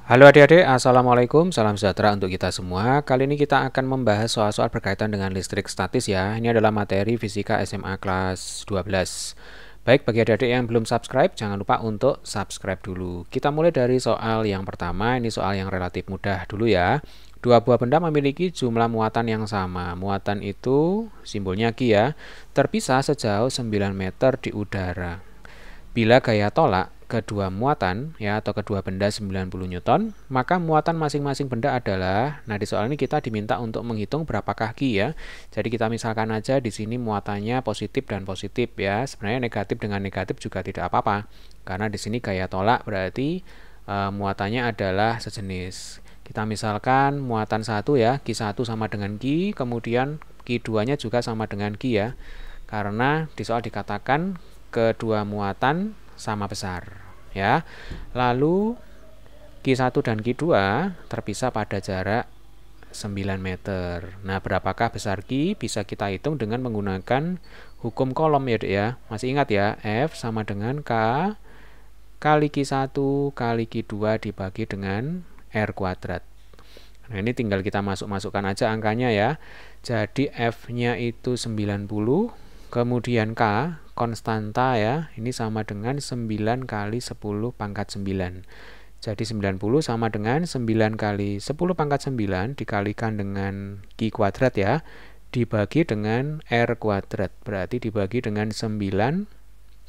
Halo adik-adik, Assalamualaikum, salam sejahtera untuk kita semua. Kali ini kita akan membahas soal-soal berkaitan dengan listrik statis ya. Ini adalah materi fisika SMA kelas 12. Baik, bagi adik-adik yang belum subscribe, jangan lupa untuk subscribe dulu. Kita mulai dari soal yang pertama, ini soal yang relatif mudah dulu ya. Dua buah benda memiliki jumlah muatan yang sama. Muatan itu simbolnya Q ya, terpisah sejauh 9 meter di udara. Bila gaya tolak kedua muatan ya atau kedua benda 90 Newton, maka muatan masing-masing benda adalah, nah di soal ini kita diminta untuk menghitung berapakah Q ya. Jadi kita misalkan aja di sini muatannya positif dan positif ya. Sebenarnya negatif dengan negatif juga tidak apa-apa. Karena di sini gaya tolak berarti muatannya adalah sejenis. Kita misalkan muatan 1 ya, Q1 sama dengan Q, kemudian Q2-nya juga sama dengan Q ya. Karena di soal dikatakan kedua muatan sama besar ya. Lalu Q1 dan Q2 terpisah pada jarak 9 meter. Nah, berapakah besar Q? Bisa kita hitung dengan menggunakan hukum kolom ya, Dek ya. Masih ingat ya? F sama dengan K kali Q1 kali Q2 dibagi dengan R kuadrat. Nah, ini tinggal kita masukkan aja angkanya ya. Jadi F-nya itu 90, kemudian K konstanta ya, ini sama dengan 9 kali 10 pangkat 9. Jadi 90 sama dengan 9 kali 10 pangkat 9 dikalikan dengan Q kuadrat ya, dibagi dengan R kuadrat. Berarti dibagi dengan 9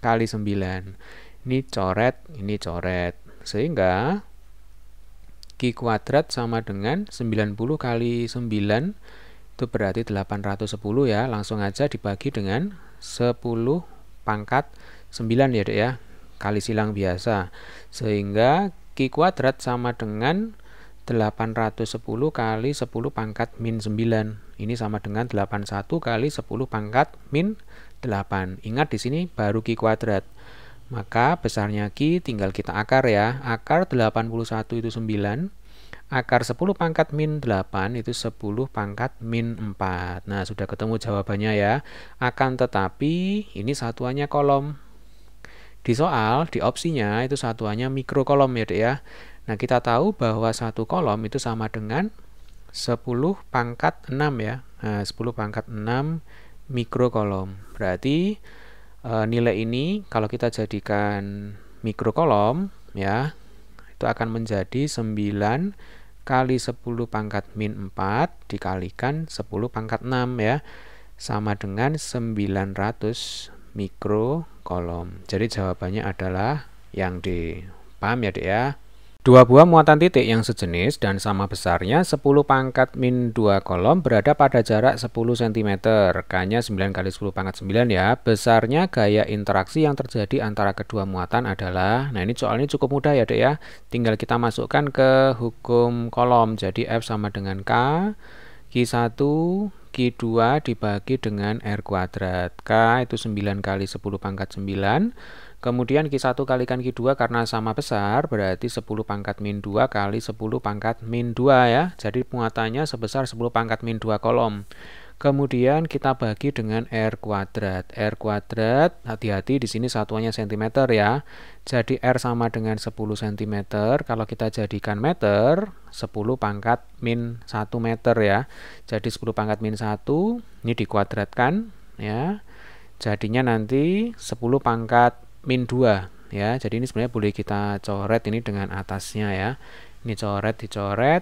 kali 9. Ini coret. Sehingga Q kuadrat sama dengan 90 kali 9 itu berarti 810 ya. Langsung aja dibagi dengan 10 pangkat 9 ya Dek ya, kali silang biasa, sehingga Q kuadrat sama dengan 810 kali 10 pangkat min 9. Ini sama dengan 81 kali 10 pangkat min 8. Ingat di sini baru Q kuadrat. Maka besarnya Q tinggal kita akar ya. Akar 81 itu 9. Akar 10 pangkat min 8 itu 10 pangkat min 4. Nah, sudah ketemu jawabannya ya. Akan tetapi ini satuannya kolom. Di soal, di opsinya itu satuannya mikrokolom ya Dek ya. Nah, kita tahu bahwa satu kolom itu sama dengan 10 pangkat 6 ya. Nah, 10 pangkat 6 mikrokolom. Berarti nilai ini kalau kita jadikan mikrokolom ya, itu akan menjadi 9 kali 10 pangkat min 4 dikalikan 10 pangkat 6 ya, sama dengan 900 mikrokolom. Jadi jawabannya adalah yang D. Paham ya Dek ya? Dua buah muatan titik yang sejenis dan sama besarnya 10 pangkat min 2 kolom berada pada jarak 10 cm. K-nya 9 kali 10 pangkat 9 ya. Besarnya gaya interaksi yang terjadi antara kedua muatan adalah, nah ini soalnya cukup mudah ya Dek ya. Tinggal kita masukkan ke hukum kolom. Jadi F sama dengan K, Q1, Q2 dibagi dengan R kuadrat. K itu 9 kali 10 pangkat 9. Kemudian Q1 kalikan Q2 karena sama besar, berarti 10 pangkat min 2 kali 10 pangkat min 2 ya. Jadi muatannya sebesar 10 pangkat min 2 kolom. Kemudian kita bagi dengan R kuadrat. R kuadrat, hati-hati di sini satuannya cm ya. Jadi R sama dengan 10 cm. Kalau kita jadikan meter, 10 pangkat min 1 meter ya. Jadi 10 pangkat min 1, ini dikuadratkan ya. Jadinya nanti 10 pangkat min 2 ya. Jadi ini sebenarnya boleh kita coret ini dengan atasnya ya. Ini dicoret,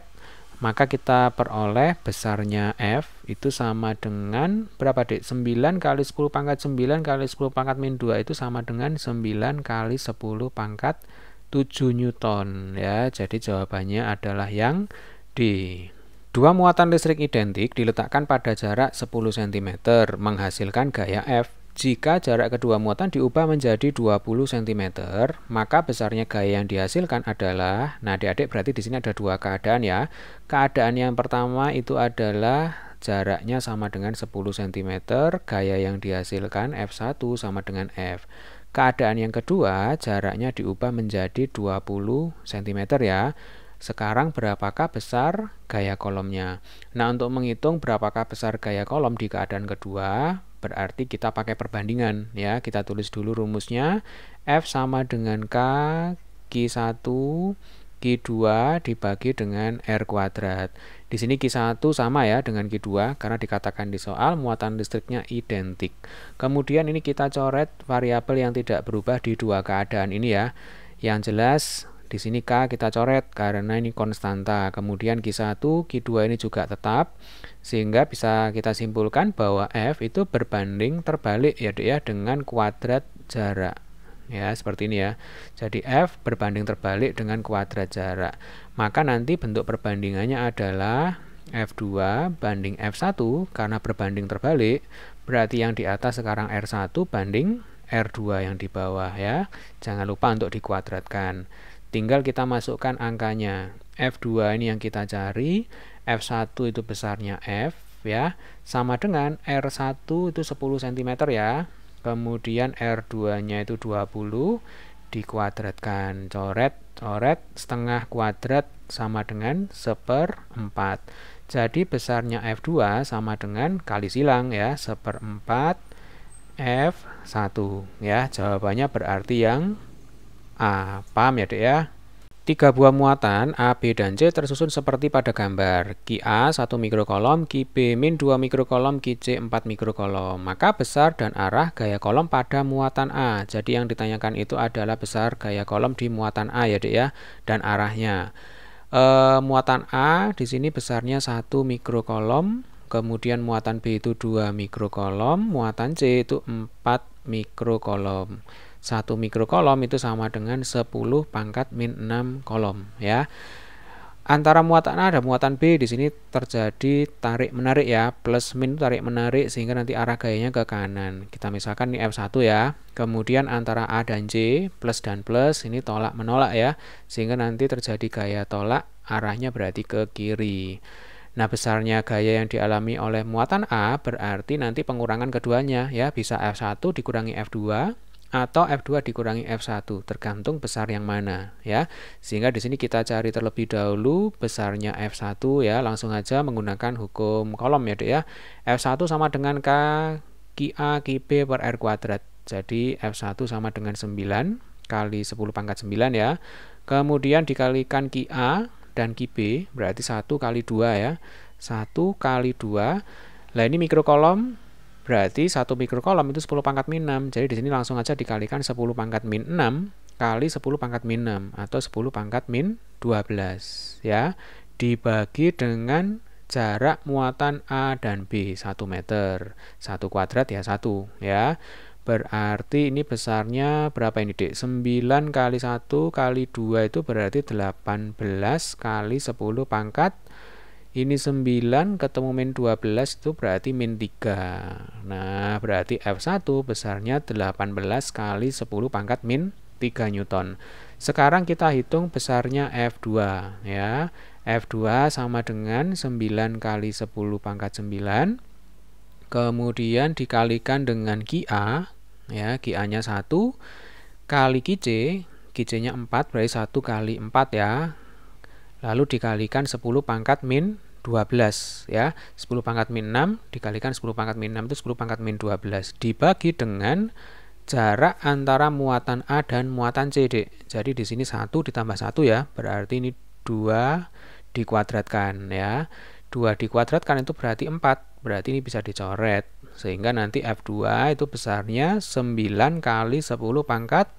maka kita peroleh besarnya F itu sama dengan berapa Dek? 9 kali 10 pangkat 9 kali 10 pangkat min 2 itu sama dengan 9 kali 10 pangkat 7 Newton ya. Jadi jawabannya adalah yang D. Dua muatan listrik identik diletakkan pada jarak 10 cm menghasilkan gaya F. Jika jarak kedua muatan diubah menjadi 20 cm, maka besarnya gaya yang dihasilkan adalah, nah adik-adik berarti di sini ada dua keadaan ya. Keadaan yang pertama itu adalah jaraknya sama dengan 10 cm, gaya yang dihasilkan F1 sama dengan F. Keadaan yang kedua, jaraknya diubah menjadi 20 cm ya. Sekarang berapakah besar gaya kolomnya? Nah, untuk menghitung berapakah besar gaya kolom di keadaan kedua, berarti kita pakai perbandingan ya. Kita tulis dulu rumusnya. F sama dengan K, Q1, Q2 dibagi dengan R kuadrat. Di sini Q1 sama ya dengan Q2 karena dikatakan di soal muatan listriknya identik. Kemudian ini kita coret variabel yang tidak berubah di dua keadaan ini ya. Yang jelas di sini K kita coret karena ini konstanta. Kemudian Q1, Q2 ini juga tetap. Sehingga bisa kita simpulkan bahwa F itu berbanding terbalik ya Dek ya dengan kuadrat jarak. Ya, seperti ini ya. Jadi F berbanding terbalik dengan kuadrat jarak. Maka nanti bentuk perbandingannya adalah F2 banding F1 karena berbanding terbalik. Berarti yang di atas sekarang R1 banding R2 yang di bawah ya. Jangan lupa untuk dikuadratkan. Tinggal kita masukkan angkanya. F2 ini yang kita cari, F1 itu besarnya F ya, sama dengan R1 itu 10 cm ya. Kemudian R2-nya itu 20 dikuadratkan. Coret, setengah kuadrat sama dengan 1/4. Jadi besarnya F2 sama dengan kali silang ya, 1/4 F1 ya. Jawabannya berarti yang A. Paham ya Dek ya? 3 buah muatan A, B, dan C tersusun seperti pada gambar. QA 1 mikrokolom, QB min 2 mikrokolom, QC 4 mikrokolom. Maka besar dan arah gaya kolom pada muatan A. Jadi yang ditanyakan itu adalah besar gaya kolom di muatan A ya Dek ya, dan arahnya. Muatan A di sini besarnya 1 mikrokolom, kemudian muatan B itu 2 mikrokolom, muatan C itu 4 mikrokolom. 1 mikrokolom itu sama dengan 10 pangkat min 6 kolom ya. Antara muatan A dan muatan B di sini terjadi tarik menarik ya, plus min tarik menarik sehingga nanti arah gayanya ke kanan. Kita misalkan ini F1 ya. Kemudian antara A dan C plus dan plus ini tolak menolak ya, sehingga nanti terjadi gaya tolak, arahnya berarti ke kiri. Nah, besarnya gaya yang dialami oleh muatan A berarti nanti pengurangan keduanya ya, bisa F1 dikurangi F2 atau F2 dikurangi F1, tergantung besar yang mana ya. Sehingga di sini kita cari terlebih dahulu besarnya F1 ya, langsung aja menggunakan hukum kolom ya Dek ya. F1 sama dengan K QA QB per R kuadrat. Jadi F1 sama dengan 9 kali 10 pangkat 9 ya. Kemudian dikalikan QA dan QB berarti 1 kali 2 ya. 1 kali 2. Lah ini mikrokolom, berarti 1 mikrokolom itu 10 pangkat min 6. Jadi di sini langsung aja dikalikan 10 pangkat min 6 kali 10 pangkat min 6 atau 10 pangkat min 12 ya. Dibagi dengan jarak muatan A dan B 1 meter. 1 kuadrat ya 1 ya. Berarti ini besarnya berapa ini Dek? 9 kali 1 kali 2 itu berarti 18 kali 10 pangkat. Ini 9 ketemu min 12 itu berarti min 3. Nah, berarti F1 besarnya 18 kali 10 pangkat min 3 Newton. Sekarang kita hitung besarnya F2 ya. F2 sama dengan 9 kali 10 pangkat 9. Kemudian dikalikan dengan QA ya, QA-nya 1 kali QC, QC-nya 4 berarti 1 kali 4 ya. Lalu dikalikan 10 pangkat min 12 ya. 10 pangkat min 6 dikalikan 10 pangkat min 6 itu 10 pangkat min 12 dibagi dengan jarak antara muatan A dan muatan C Dek. Jadi di sini 1 ditambah 1 ya, berarti ini 2 dikuadratkan ya. 2 dikuadratkan itu berarti 4, berarti ini bisa dicoret sehingga nanti F2 itu besarnya 9 kali 10 pangkat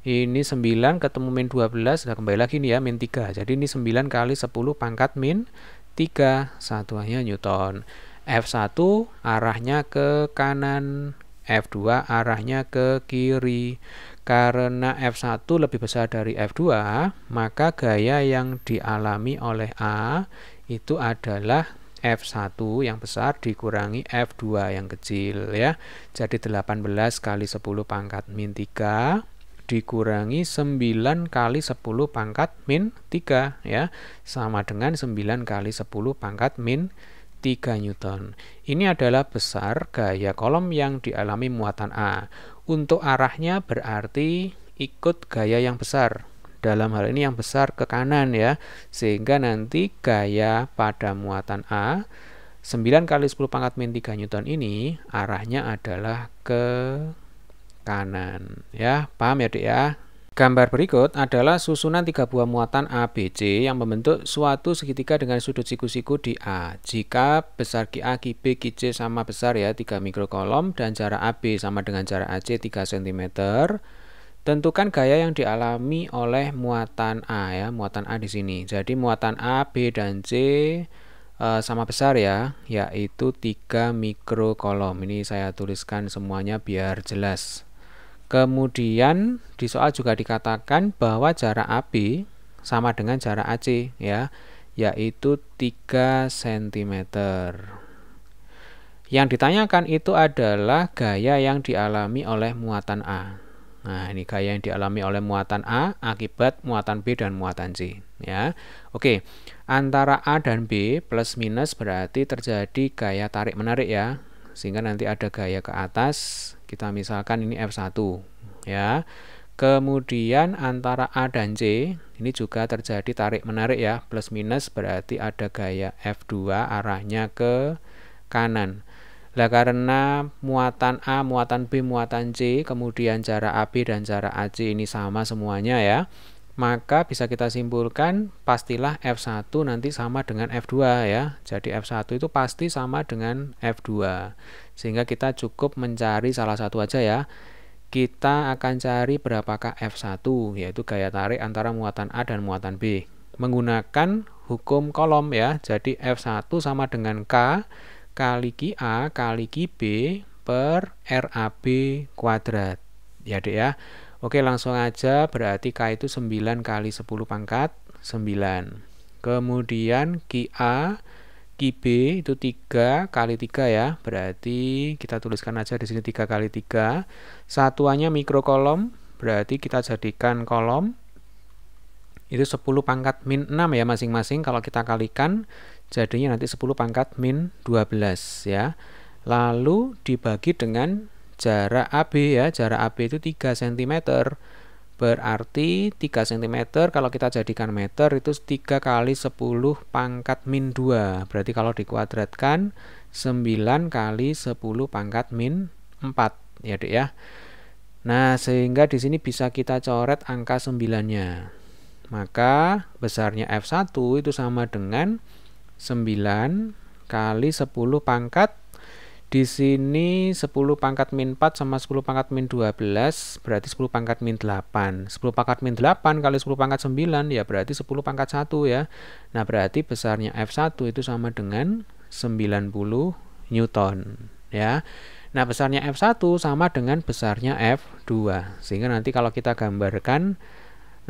ini 9 ketemu min 12, nah kembali lagi nih ya, min 3. Jadi ini 9 kali 10 pangkat min 3, satuannya Newton. F1 arahnya ke kanan, F2 arahnya ke kiri. Karena F1 lebih besar dari F2, maka gaya yang dialami oleh A itu adalah F1 yang besar dikurangi F2 yang kecil ya. Jadi 18 kali 10 pangkat min 3 dikurangi 9 kali 10 pangkat min 3 ya, sama dengan 9 kali 10 pangkat min 3 Newton. Ini adalah besar gaya kolom yang dialami muatan A. Untuk arahnya berarti ikut gaya yang besar. Dalam hal ini yang besar ke kanan ya, sehingga nanti gaya pada muatan A 9 kali 10 pangkat min 3 Newton ini arahnya adalah ke kanan ya. Paham ya Dek ya? Gambar berikut adalah susunan 3 buah muatan A, B, C yang membentuk suatu segitiga dengan sudut siku-siku di A. Jika besar QA, QB, QC sama besar ya 3 mikrokolom dan jarak AB sama dengan jarak AC 3 cm, tentukan gaya yang dialami oleh muatan A ya, muatan A di sini. Jadi muatan A, B, dan C sama besar ya, yaitu 3 mikrokolom. Ini saya tuliskan semuanya biar jelas. Kemudian di soal juga dikatakan bahwa jarak AB sama dengan jarak AC ya, yaitu 3 cm. Yang ditanyakan itu adalah gaya yang dialami oleh muatan A. Nah, ini gaya yang dialami oleh muatan A akibat muatan B dan muatan C ya. Oke, antara A dan B plus minus berarti terjadi gaya tarik menarik ya. Sehingga nanti ada gaya ke atas. Kita misalkan ini F1 ya. Kemudian antara A dan C ini juga terjadi tarik menarik ya, plus minus berarti ada gaya F2 arahnya ke kanan. Lah karena muatan A, muatan B, muatan C, kemudian jarak AB dan jarak AC ini sama semuanya ya, maka bisa kita simpulkan pastilah F1 nanti sama dengan F2 ya. Jadi F1 itu pasti sama dengan F2. Sehingga kita cukup mencari salah satu aja ya. Kita akan cari berapakah F1, yaitu gaya tarik antara muatan A dan muatan B. Menggunakan hukum kolom ya. Jadi F1 sama dengan K kali QA kali QB per RAB kuadrat. Ya Dek ya. Oke, langsung aja, berarti K itu 9 kali 10 pangkat 9. Kemudian QA, QB itu 3 kali 3 ya. Berarti kita tuliskan aja di sini 3 kali 3. Satuannya mikrokolom, berarti kita jadikan kolom. Itu 10 pangkat min 6 ya masing-masing. Kalau kita kalikan, jadinya nanti 10 pangkat min 12 ya. Lalu dibagi dengan jarak AB ya, jarak AB itu 3 cm. Berarti 3 cm kalau kita jadikan meter itu 3 kali 10 pangkat min 2. Berarti kalau dikuadratkan 9 kali 10 pangkat min 4 ya Dek ya. Nah, sehingga di sini bisa kita coret angka 9-nya. Maka besarnya F1 itu sama dengan 9 kali 10 pangkat. Di sini 10 pangkat min 4 sama 10 pangkat min 12 berarti 10 pangkat min 8. 10 pangkat min 8 kali 10 pangkat 9 ya berarti 10 pangkat 1 ya. Nah, berarti besarnya F1 itu sama dengan 90 Newton ya. Nah, besarnya F1 sama dengan besarnya F2. Sehingga nanti kalau kita gambarkan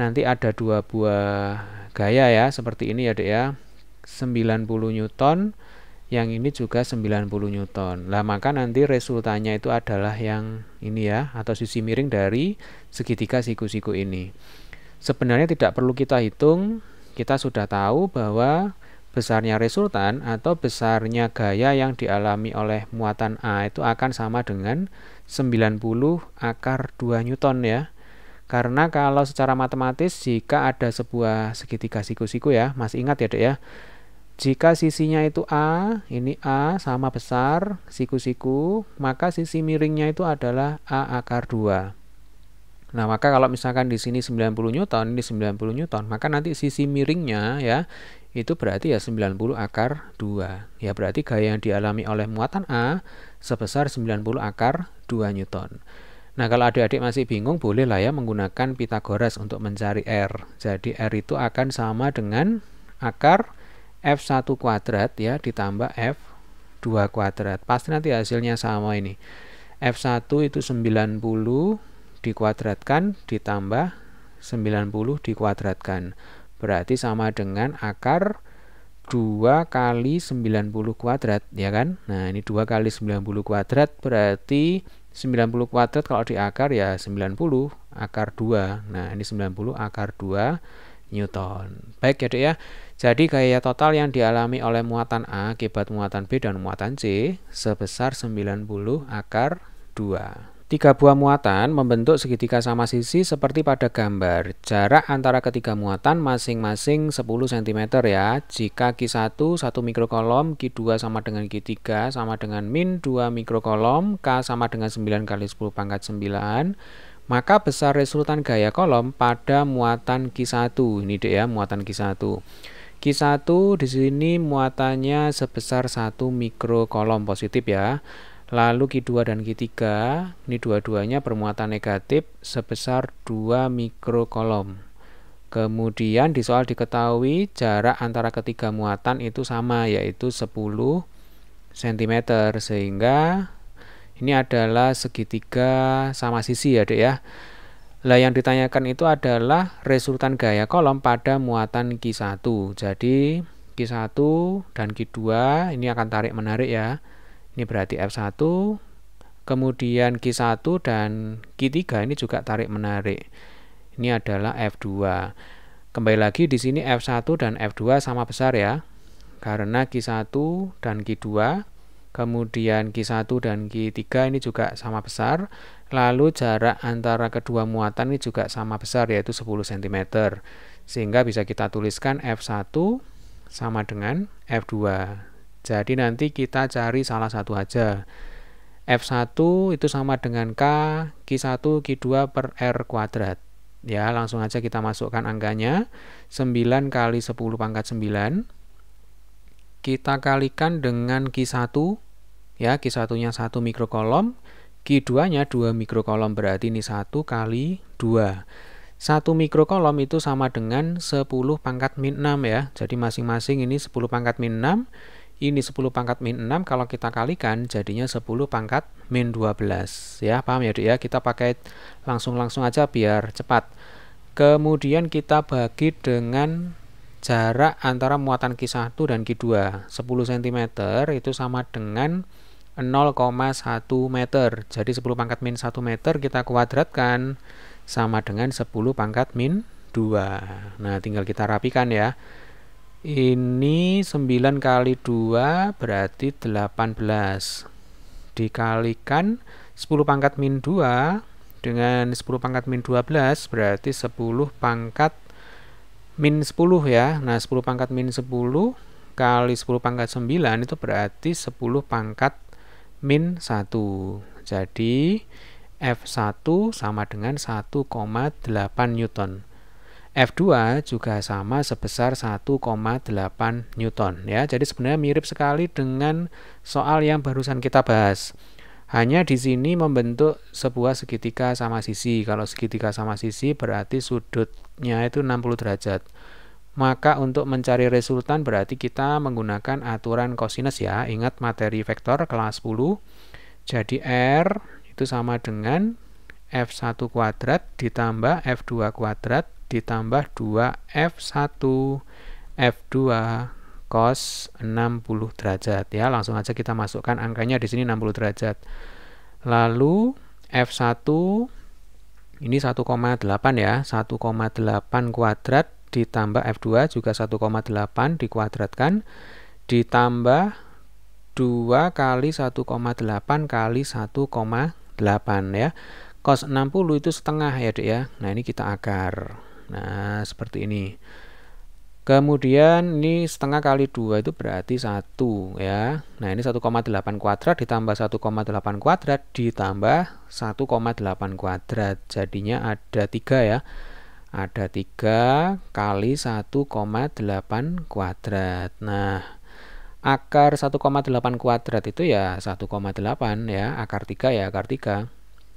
nanti ada dua buah gaya ya, seperti ini ya Dek ya. 90 Newton, yang ini juga 90 Newton. Lah maka nanti resultannya itu adalah yang ini ya, atau sisi miring dari segitiga siku-siku ini. Sebenarnya tidak perlu kita hitung, kita sudah tahu bahwa besarnya resultan atau besarnya gaya yang dialami oleh muatan A itu akan sama dengan 90 akar 2 Newton ya. Karena kalau secara matematis jika ada sebuah segitiga siku-siku ya, masih ingat ya Dek ya, jika sisinya itu A, ini A sama besar siku-siku, maka sisi miringnya itu adalah A akar 2. Nah, maka kalau misalkan di sini 90 Newton, ini 90 Newton, maka nanti sisi miringnya ya, itu berarti ya 90 akar 2. Ya berarti gaya yang dialami oleh muatan A sebesar 90 akar 2 Newton. Nah, kalau adik-adik masih bingung, boleh lah ya menggunakan Pythagoras untuk mencari R. Jadi R itu akan sama dengan akar F1 kuadrat ya ditambah F2 kuadrat. Pasti nanti hasilnya sama ini. F1 itu 90 dikuadratkan ditambah 90 dikuadratkan. Berarti sama dengan akar 2 kali 90 kuadrat ya kan. Nah, ini 2 kali 90 kuadrat berarti 90 kuadrat kalau di akar ya 90 akar 2. Nah, ini 90 akar 2 Newton. Baik ya Dek ya. Jadi gaya total yang dialami oleh muatan A akibat muatan B dan muatan C sebesar 90 akar 2. 3 buah muatan membentuk segitiga sama sisi seperti pada gambar. Jarak antara ketiga muatan masing-masing 10 cm ya. Jika Q1 1 mikrokolom, Q2 sama dengan Q3 sama dengan min 2 mikrokolom, K sama dengan 9 kali 10 pangkat 9, Maka besar resultan gaya kolom pada muatan Q1. Ini deh ya, muatan Q1. Q1 di sini muatannya sebesar 1 mikrokolom positif ya. Lalu Q2 dan Q3, ini dua-duanya bermuatan negatif sebesar 2 mikrokolom. Kemudian di soal diketahui jarak antara ketiga muatan itu sama, yaitu 10 cm, sehingga ini adalah segitiga sama sisi ya dek ya. Lah yang ditanyakan itu adalah resultan gaya kolom pada muatan Q1. Jadi Q1 dan Q2 ini akan tarik menarik ya. Ini berarti F1. Kemudian Q1 dan Q3 ini juga tarik menarik. Ini adalah F2. Kembali lagi di sini F1 dan F2 sama besar ya. Karena Q1 dan Q2, kemudian Q1 dan Q3 ini juga sama besar. Lalu jarak antara kedua muatan ini juga sama besar, yaitu 10 cm. Sehingga bisa kita tuliskan F1 sama dengan F2. Jadi nanti kita cari salah satu aja. F1 itu sama dengan K, Q1, Q2 per R kuadrat. Ya, langsung aja kita masukkan angkanya. 9 kali 10 pangkat 9. Kita kalikan dengan Q1. Ya, Q1-nya 1 mikrokolom. Q2-nya 2 mikrokolom, berarti ini 1 kali 2. 1 mikrokolom itu sama dengan 10 pangkat min 6 ya. Jadi masing-masing ini 10 pangkat min 6. Ini 10 pangkat min 6, kalau kita kalikan jadinya 10 pangkat min 12. Ya, paham ya dek ya? Kita pakai langsung aja biar cepat. Kemudian kita bagi dengan jarak antara muatan Q1 dan Q2. 10 cm itu sama dengan 0,1 meter. Jadi 10 pangkat min 1 meter kita kuadratkan sama dengan 10 pangkat min 2. Nah, tinggal kita rapikan ya. Ini 9 kali 2 berarti 18. Dikalikan 10 pangkat min 2 dengan 10 pangkat min 12 berarti 10 pangkat min 10 ya. Nah, 10 pangkat min 10 kali 10 pangkat 9 itu berarti 10 pangkat min 1. Jadi F1 sama dengan 1,8 Newton. F2 juga sama sebesar 1,8 Newton ya. Jadi sebenarnya mirip sekali dengan soal yang barusan kita bahas. Hanya di sini membentuk sebuah segitiga sama sisi. Kalau segitiga sama sisi berarti sudutnya itu 60 derajat. Maka untuk mencari resultan berarti kita menggunakan aturan kosinus ya. Ingat materi vektor kelas 10. Jadi R itu sama dengan F1 kuadrat ditambah F2 kuadrat ditambah 2F1 F2 cos 60 derajat ya. Langsung aja kita masukkan angkanya di sini 60 derajat. Lalu F1 ini 1,8 ya. 1,8 kuadrat ditambah F2 juga 1,8 dikuadratkan ditambah 2 kali 1,8 kali 1,8 ya. Cos 60 itu setengah ya dek ya. Nah, ini kita akar. Nah, seperti ini. Kemudian ini setengah kali 2 itu berarti 1 ya. Nah, ini 1,8 kuadrat ditambah 1,8 kuadrat ditambah 1,8 kuadrat. Jadinya ada 3 ya. Ada 3 kali 1,8 kuadrat. Nah, akar 1,8 kuadrat itu ya 1,8 ya. Akar 3 ya akar 3.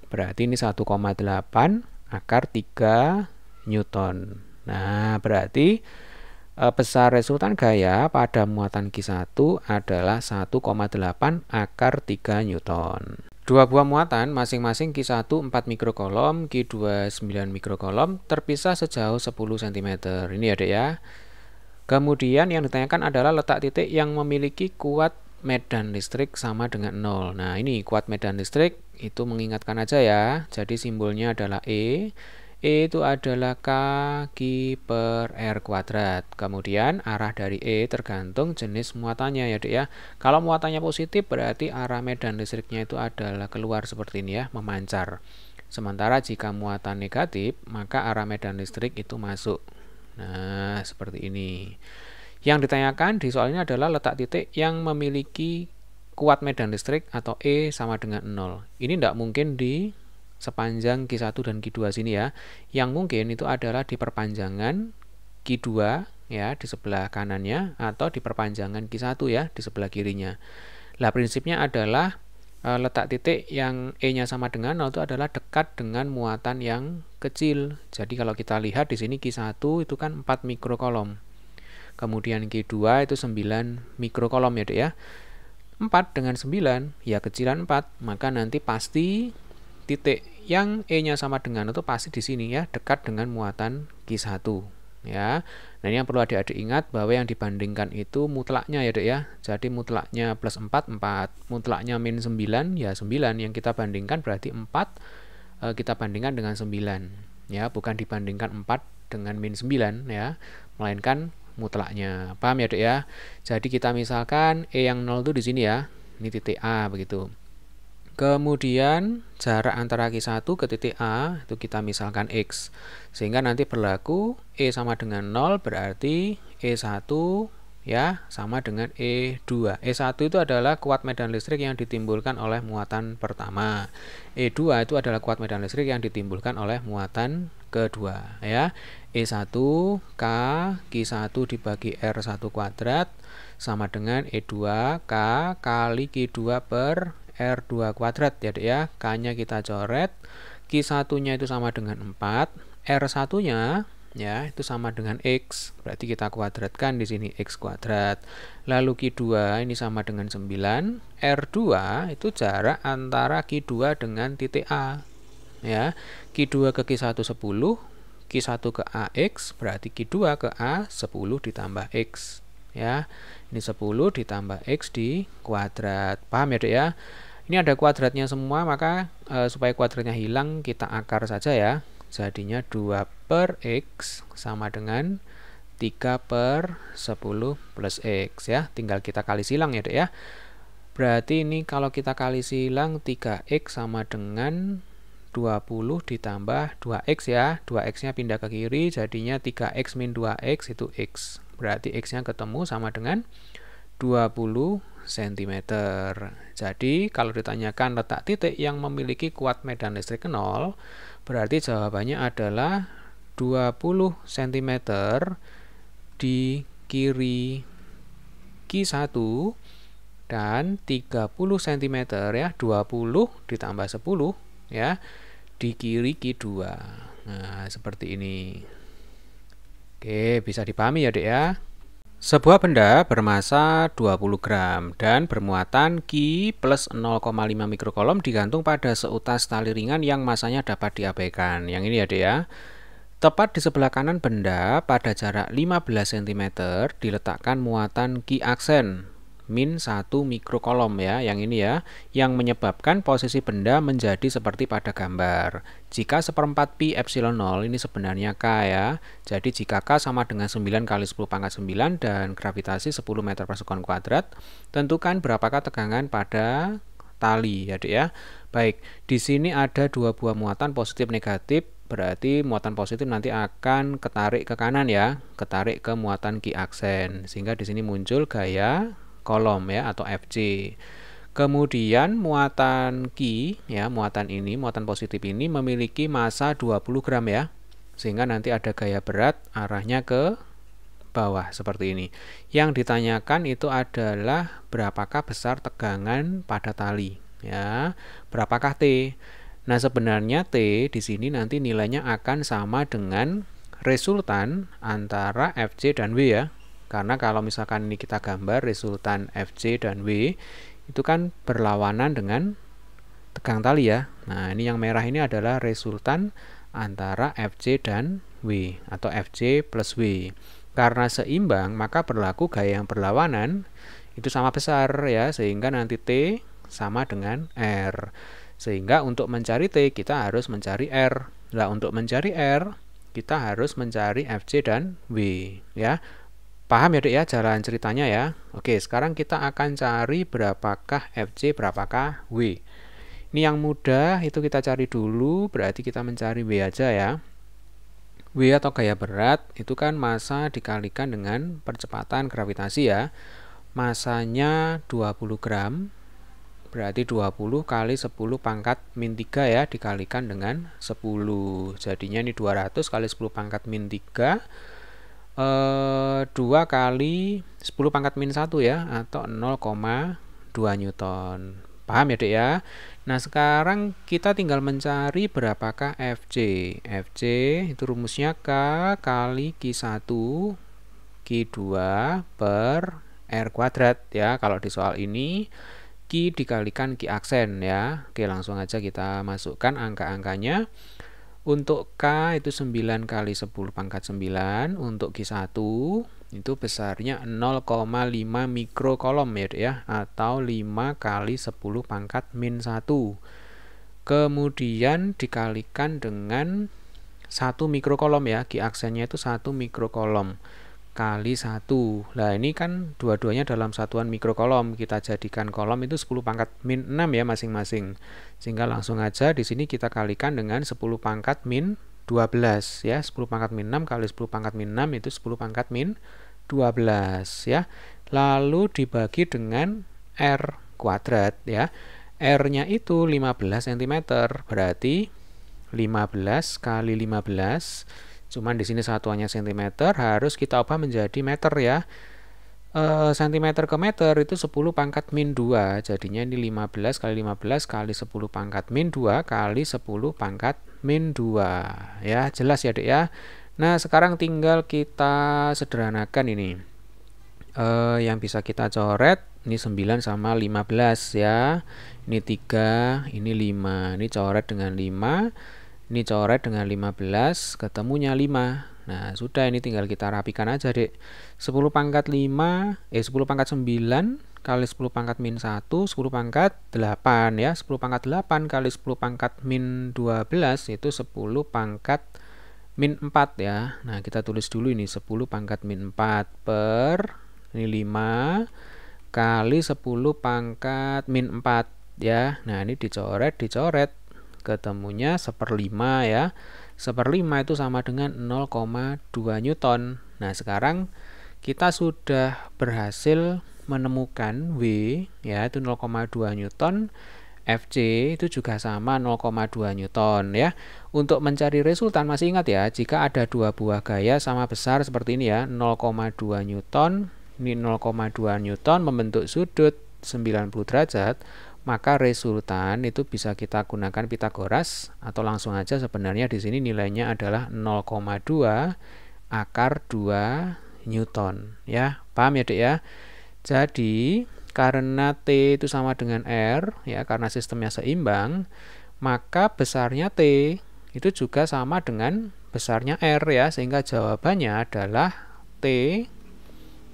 Berarti ini 1,8 akar 3 Newton. Nah, berarti besar resultan gaya pada muatan Q1 adalah 1,8 akar 3 Newton. Dua buah muatan masing-masing Q1 4 mikrokolom, Q2 9 mikrokolom terpisah sejauh 10 cm. Ini ya dek ya. Kemudian yang ditanyakan adalah letak titik yang memiliki kuat medan listrik sama dengan 0. Nah, ini kuat medan listrik itu mengingatkan aja ya. Jadi simbolnya adalah E. E itu adalah K Q per R kuadrat. Kemudian arah dari E tergantung jenis muatannya ya dek ya. Kalau muatannya positif berarti arah medan listriknya itu adalah keluar seperti ini ya, memancar. Sementara jika muatan negatif maka arah medan listrik itu masuk. Nah, seperti ini. Yang ditanyakan di soal ini adalah letak titik yang memiliki kuat medan listrik atau E sama dengan 0. Ini tidak mungkin di sepanjang Q1 dan Q2 sini ya. Yang mungkin itu adalah di perpanjangan Q2 ya di sebelah kanannya atau di perpanjangan Q1 ya di sebelah kirinya. Lah prinsipnya adalah letak titik yang E-nya sama dengan 0 itu adalah dekat dengan muatan yang kecil. Jadi kalau kita lihat di sini Q1 itu kan 4 mikrokolom. Kemudian Q2 itu 9 mikrokolom ya, Dek ya. 4 dengan 9 ya kecilan 4, maka nanti pasti titik yang E-nya sama dengan itu pasti di sini ya, dekat dengan muatan Q1 ya. Nah, ini yang perlu adik-adik ingat bahwa yang dibandingkan itu mutlaknya ya, Dek ya. Jadi mutlaknya plus 4, 4. Mutlaknya min 9, ya 9. Yang kita bandingkan berarti 4 kita bandingkan dengan 9. Ya, bukan dibandingkan 4 dengan min 9 ya, melainkan mutlaknya. Paham ya, Dek ya? Jadi kita misalkan E yang 0 itu di sini ya. Ini titik A begitu. Kemudian jarak antara Q1 ke titik A itu kita misalkan X. Sehingga nanti berlaku E sama dengan 0 berarti E1 ya sama dengan E2. E1 itu adalah kuat medan listrik yang ditimbulkan oleh muatan pertama. E2 itu adalah kuat medan listrik yang ditimbulkan oleh muatan kedua ya. E1 K Q1 dibagi R1 kuadrat sama dengan E2 K kali Q2 per R2 kuadrat ya, Dek ya. K-nya kita coret, Q1-nya itu sama dengan 4, R1-nya ya itu sama dengan X. Berarti kita kuadratkan di sini X kuadrat. Lalu Q2 ini sama dengan 9, R2 itu jarak antara Q2 dengan titik A. Ya, Q2 ke Q1 10, Q1 ke AX, berarti Q2 ke A 10 ditambah X. Ya, ini 10 ditambah X di kuadrat. Paham ya, Dek ya? Ini ada kuadratnya semua, maka supaya kuadratnya hilang kita akar saja ya. Jadinya 2 per X sama dengan 3 per 10 plus X ya. Tinggal kita kali silang ya, Dek ya. Berarti ini kalau kita kali silang 3X sama dengan 20 ditambah 2X ya. 2X-nya pindah ke kiri, jadinya 3X min 2X itu X. Berarti X-nya ketemu sama dengan 20 cm. Jadi kalau ditanyakan letak titik yang memiliki kuat medan listrik 0, berarti jawabannya adalah 20 cm di kiri Q1 dan 30 cm ya, 20 ditambah 10 ya di kiri Q2. Nah, seperti ini. Oke, bisa dipahami ya, Dek ya. Sebuah benda bermasa 20 gram dan bermuatan Q plus 0,5 mikrokolom digantung pada seutas tali ringan yang masanya dapat diabaikan. Yang ini ya, Dek ya. Tepat di sebelah kanan benda pada jarak 15 cm diletakkan muatan Q aksen min 1 mikrokolom ya, yang ini ya, yang menyebabkan posisi benda menjadi seperti pada gambar. Jika 1/4 pi epsilon 0 ini sebenarnya K ya. Jadi jika K sama dengan 9 kali 10 pangkat 9 dan gravitasi 10 meter per sekon kuadrat, tentukan berapakah tegangan pada tali ya, Dek ya. Baik, di sini ada dua buah muatan positif negatif, berarti muatan positif nanti akan ketarik ke kanan ya, ketarik ke muatan Q aksen, sehingga di sini muncul gaya kolom ya atau FC. Kemudian muatan Q ya, muatan positif ini memiliki massa 20 gram ya. Sehingga nanti ada gaya berat arahnya ke bawah seperti ini. Yang ditanyakan itu adalah berapakah besar tegangan pada tali ya. Berapakah T? Nah, sebenarnya T di sini nanti nilainya akan sama dengan resultan antara FC dan W ya. Karena kalau misalkan ini kita gambar resultan FC dan W itu kan berlawanan dengan tegang tali ya. Nah, ini yang merah ini adalah resultan antara FC dan W atau FC plus W. Karena seimbang, maka berlaku gaya yang berlawanan itu sama besar ya, sehingga nanti T sama dengan R. Sehingga untuk mencari T kita harus mencari R. Nah, untuk mencari R kita harus mencari FC dan W ya. Paham ya, Dek ya, jalan ceritanya ya. Oke, sekarang kita akan cari berapakah FC, berapakah W. Ini yang mudah itu kita cari dulu, berarti kita mencari W aja ya. W atau gaya berat itu kan massa dikalikan dengan percepatan gravitasi ya. Massanya 20 gram berarti 20 kali 10 pangkat min 3 ya, dikalikan dengan 10. Jadinya ini 200 kali 10 pangkat min 3, 2 kali 10 pangkat min 1 ya, atau 0,2 Newton. Paham ya dek ya? Nah sekarang kita tinggal mencari berapakah Fc. Fc itu rumusnya K kali Q1 Q2 per R kuadrat ya. Kalau di soal ini Q dikalikan Q aksen ya. Oke, langsung aja kita masukkan angka-angkanya. Untuk K itu 9 kali 10 pangkat 9. Untuk Q1 itu besarnya 0,5 mikrokolom ya, atau 5 kali 10 pangkat min 1. Kemudian dikalikan dengan 1 mikrokolom ya. Q aksennya itu 1 mikrokolom kali 1. Nah ini kan dua-duanya dalam satuan mikrokolom, kita jadikan kolom itu 10 pangkat min 6 ya masing-masing, sehingga langsung aja di sini kita kalikan dengan 10 pangkat min 12 ya. 10 pangkat min 6 kali 10 pangkat min 6 itu 10 pangkat min 12 ya. Lalu dibagi dengan R kuadrat ya. R-nya itu 15 cm, berarti 15 kali 15, cuman di sini satuannya cm, harus kita ubah menjadi meter ya. Cm ke meter itu 10 pangkat min 2, jadinya ini 15 kali 15 kali 10 pangkat min 2 kali 10 pangkat min 2 ya. Jelas ya dek ya. Nah sekarang tinggal kita sederhanakan ini. Yang bisa kita coret ini 9 sama 15 ya. Ini 3, ini 5. Ini coret dengan 5. Ini coret dengan 15, ketemunya 5. Nah, sudah, ini tinggal kita rapikan aja, Dek. 10 pangkat 5, 10 pangkat 9 kali 10 pangkat min 1, 10 pangkat 8 ya. 10 pangkat 8 kali 10 pangkat min 12 itu 10 pangkat min 4 ya. Nah, kita tulis dulu ini 10 pangkat min 4 per ini 5 kali 10 pangkat min 4 ya. Nah, ini dicoret, ketemunya 1/5 ya. 1/5 itu sama dengan 0,2 Newton. Nah sekarang kita sudah berhasil menemukan W ya, itu 0,2 Newton. Fc itu juga sama 0,2 Newton ya. Untuk mencari resultan masih ingat ya, jika ada dua buah gaya sama besar seperti ini ya, 0,2 Newton, ini 0,2 Newton membentuk sudut 90 derajat, maka resultan itu bisa kita gunakan Pitagoras, atau langsung aja sebenarnya di sini nilainya adalah 0,2 akar 2 Newton ya. Paham ya dek ya? Jadi karena T itu sama dengan R ya, karena sistemnya seimbang, maka besarnya T itu juga sama dengan besarnya R ya, sehingga jawabannya adalah T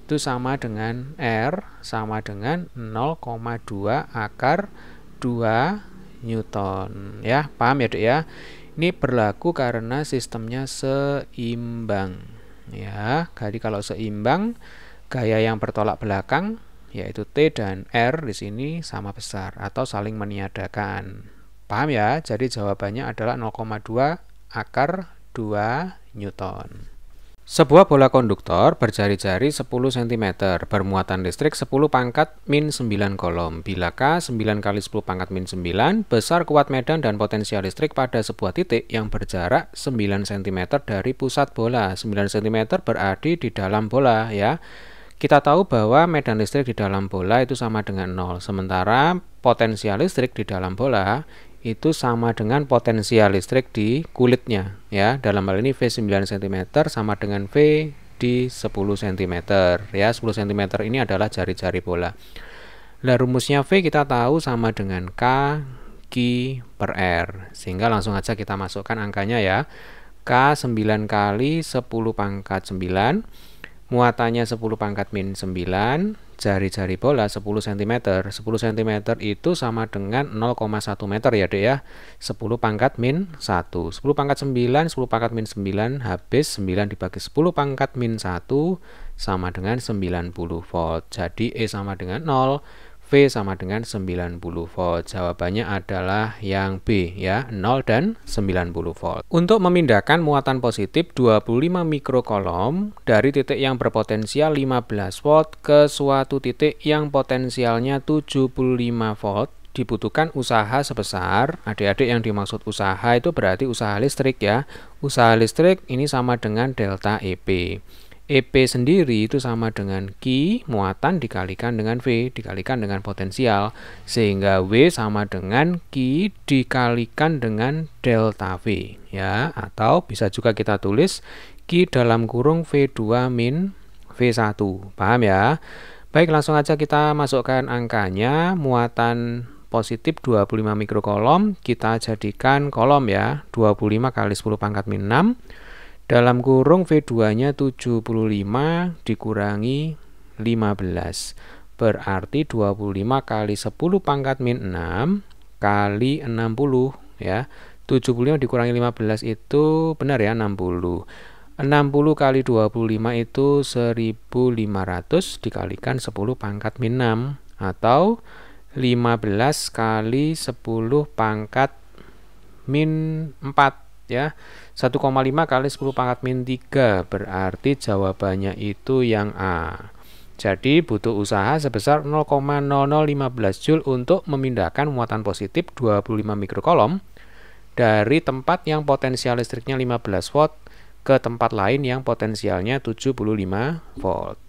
itu sama dengan R sama dengan 0,2 akar 2 Newton ya. Paham ya dek ya? Ini berlaku karena sistemnya seimbang ya. Jadi kalau seimbang, gaya yang bertolak belakang yaitu T dan R di sini sama besar atau saling meniadakan. Paham ya? Jadi jawabannya adalah 0,2 akar 2 Newton. Sebuah bola konduktor berjari-jari 10 cm bermuatan listrik 10 pangkat min 9 kolom. Bila K 9 kali 10 pangkat min 9, besar kuat medan dan potensial listrik pada sebuah titik yang berjarak 9 cm dari pusat bola. 9 cm berada di dalam bola ya. Kita tahu bahwa medan listrik di dalam bola itu sama dengan 0, sementara potensial listrik di dalam bola itu sama dengan potensial listrik di kulitnya ya. Dalam hal ini V 9 cm sama dengan V di 10 cm ya. 10 cm ini adalah jari-jari bola. Nah, rumusnya V kita tahu sama dengan K Q per R, sehingga langsung aja kita masukkan angkanya ya. K 9 kali 10 pangkat 9, muatannya 10 pangkat min 9, jari-jari bola 10 cm. 10 cm itu sama dengan 0,1 meter ya dek ya. 10 pangkat min 1. 10 pangkat 9, 10 pangkat min 9 habis 9 dibagi 10 pangkat min 1 sama dengan 90 volt. Jadi E sama dengan 0, V sama dengan 90 volt. Jawabannya adalah yang B ya, 0 dan 90 volt. Untuk memindahkan muatan positif 25 mikrokolom dari titik yang berpotensial 15 volt ke suatu titik yang potensialnya 75 volt dibutuhkan usaha sebesar, adik-adik yang dimaksud usaha itu berarti usaha listrik ya. Usaha listrik ini sama dengan delta EP. EP sendiri itu sama dengan Q muatan dikalikan dengan V dikalikan dengan potensial, sehingga W sama dengan Q dikalikan dengan delta V ya, atau bisa juga kita tulis Q dalam kurung V2 min V1. Paham ya? Baik, langsung aja kita masukkan angkanya. Muatan positif 25 mikrokolom kita jadikan kolom ya, 25 kali 10 pangkat min 6 dalam kurung V2-nya 75 dikurangi 15. Berarti 25 kali 10 pangkat min 6 kali 60 ya. 75 dikurangi 15 itu benar ya 60. 60 kali 25 itu 1500 dikalikan 10 pangkat min 6 atau 15 kali 10 pangkat min 4 ya. 1,5 kali 10 pangkat min 3 berarti jawabannya itu yang A. Jadi butuh usaha sebesar 0,0015 Joule untuk memindahkan muatan positif 25 mikrokolom dari tempat yang potensial listriknya 15 volt ke tempat lain yang potensialnya 75 volt.